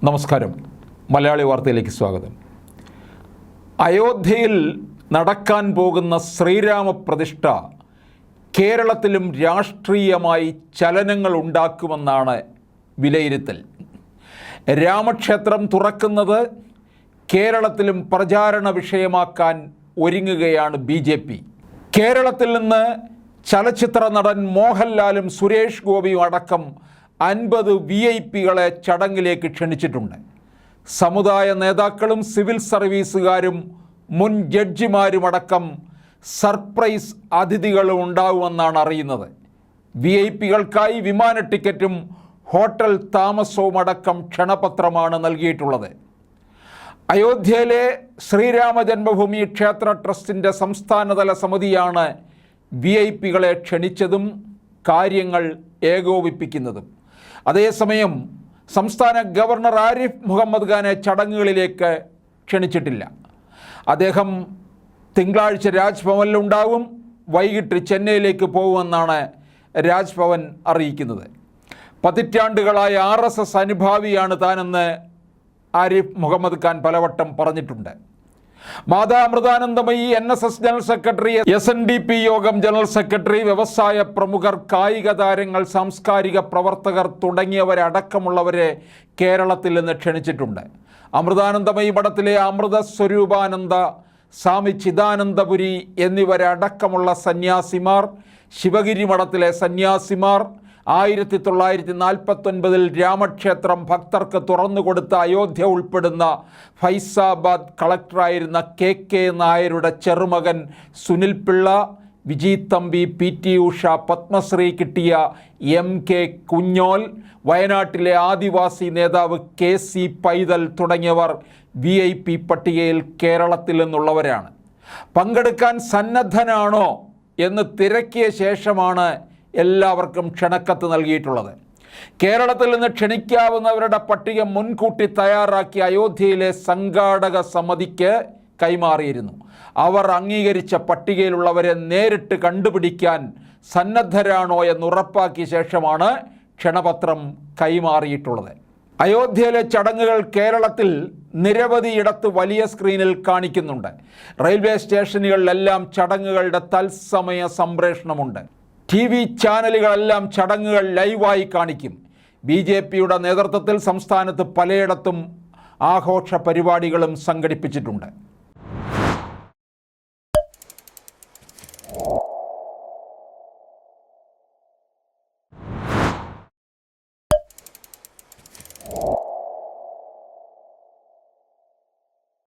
നമസ്കാരം. മലയാളി വാർത്തയിലേക്ക് സ്വാഗതം. അയോധ്യയിൽ നടക്കാൻ പോകുന്ന ശ്രീരാമ പ്രതിഷ്ഠ കേരളത്തിലും രാഷ്ട്രീയമായി ചലനങ്ങൾ ഉണ്ടാക്കുമെന്നാണ് വിലയിരുത്തൽ. രാമക്ഷേത്രം തുറക്കുന്നത് കേരളത്തിലും പ്രചാരണ വിഷയമാക്കാൻ ഒരുങ്ങുകയാണ് BJP. കേരളത്തിൽ നിന്ന് ചലച്ചിത്ര നടൻ മോഹൻലാലും സുരേഷ് ഗോപിയും അടക്കം 50 VIP-കളെ ചടങ്ങിലേക്ക് ക്ഷണിച്ചിട്ടുണ്ട്. സമുദായ നേതാക്കളും സിവിൽ സർവീസുകാരും മുൻ ജഡ്ജിമാരുമടക്കം സർപ്രൈസ് അതിഥികളും ഉണ്ടാവുമെന്നാണ് അറിയുന്നത്. VIP-കൾക്കായി വിമാന ടിക്കറ്റും ഹോട്ടൽ താമസവും അടക്കം ക്ഷണപത്രമാണ് നൽകിയിട്ടുള്ളത്. അയോധ്യയിലെ ശ്രീരാമ ജന്മഭൂമി ക്ഷേത്ര ട്രസ്റ്റിൻ്റെ സംസ്ഥാനതല സമിതിയാണ് VIP-കളെ ക്ഷണിച്ചതും കാര്യങ്ങൾ ഏകോപിപ്പിക്കുന്നതും. അതേസമയം സംസ്ഥാന ഗവർണർ ആരിഫ് മുഹമ്മദ് ഖാനെ ചടങ്ങുകളിലേക്ക് ക്ഷണിച്ചിട്ടില്ല. അദ്ദേഹം തിങ്കളാഴ്ച രാജ്ഭവനിലുണ്ടാവും. വൈകിട്ട് ചെന്നൈയിലേക്ക് പോകുമെന്നാണ് രാജ്ഭവൻ അറിയിക്കുന്നത്. പതിറ്റാണ്ടുകളായ RSS അനുഭാവിയാണ് താനെന്ന് ആരിഫ് മുഹമ്മദ് ഖാൻ പലവട്ടം പറഞ്ഞിട്ടുണ്ട്. Mata Amritanandamayi, NSS general secretary, SNDP Yogam general secretary, വ്യവസായ പ്രമുഖർ, കായിക താരങ്ങൾ, സാംസ്കാരിക പ്രവർത്തകർ തുടങ്ങിയവരടക്കമുള്ളവരെ കേരളത്തിൽ നിന്ന് ക്ഷണിച്ചിട്ടുണ്ട്. അമൃതാനന്ദമയി മഠത്തിലെ അമൃത സ്വരൂപാനന്ദ, സ്വാമി ചിദാനന്ദപുരി എന്നിവരടക്കമുള്ള സന്യാസിമാർ, ശിവഗിരി മഠത്തിലെ സന്യാസിമാർ, 1949 രാമക്ഷേത്രം ഭക്തർക്ക് തുറന്നുകൊടുത്ത അയോധ്യ ഉൾപ്പെടുന്ന ഫൈസാബാദ് കളക്ടറായിരുന്ന KK നായരുടെ ചെറുമകൻ സുനിൽ പിള്ള, വിജി-തമ്പി, PT ഉഷ, പത്മശ്രീ കിട്ടിയ MK കുഞ്ഞോൽ, വയനാട്ടിലെ ആദിവാസി നേതാവ് KC പൈതൽ തുടങ്ങിയവർ VIP പട്ടികയിൽ കേരളത്തിൽ നിന്നുള്ളവരാണ്. പങ്കെടുക്കാൻ സന്നദ്ധനാണോ എന്ന് തിരക്കിയ ശേഷമാണ് എല്ലാവർക്കും ക്ഷണക്കത്ത് നൽകിയിട്ടുള്ളത്. കേരളത്തിൽ നിന്ന് ക്ഷണിക്കാവുന്നവരുടെ പട്ടിക മുൻകൂട്ടി തയ്യാറാക്കി അയോധ്യയിലെ സംഘാടക സമിതിക്ക് കൈമാറിയിരുന്നു. അവർ അംഗീകരിച്ച പട്ടികയിലുള്ളവരെ നേരിട്ട് കണ്ടുപിടിക്കാൻ സന്നദ്ധരാണോ എന്ന് ഉറപ്പാക്കിയ ശേഷമാണ് ക്ഷണപത്രം കൈമാറിയിട്ടുള്ളത്. അയോധ്യയിലെ ചടങ്ങുകൾ കേരളത്തിൽ നിരവധിയിടത്ത് വലിയ സ്ക്രീനിൽ കാണിക്കുന്നുണ്ട്. റെയിൽവേ സ്റ്റേഷനുകളിലെല്ലാം ചടങ്ങുകളുടെ തത്സമയ സംപ്രേഷണമുണ്ട്. TV ചാനലുകളെല്ലാം ചടങ്ങുകൾ ലൈവായി കാണിക്കും. BJPയുടെ നേതൃത്വത്തിൽ സംസ്ഥാനത്ത് പലയിടത്തും ആഘോഷ പരിപാടികളും സംഘടിപ്പിച്ചിട്ടുണ്ട്.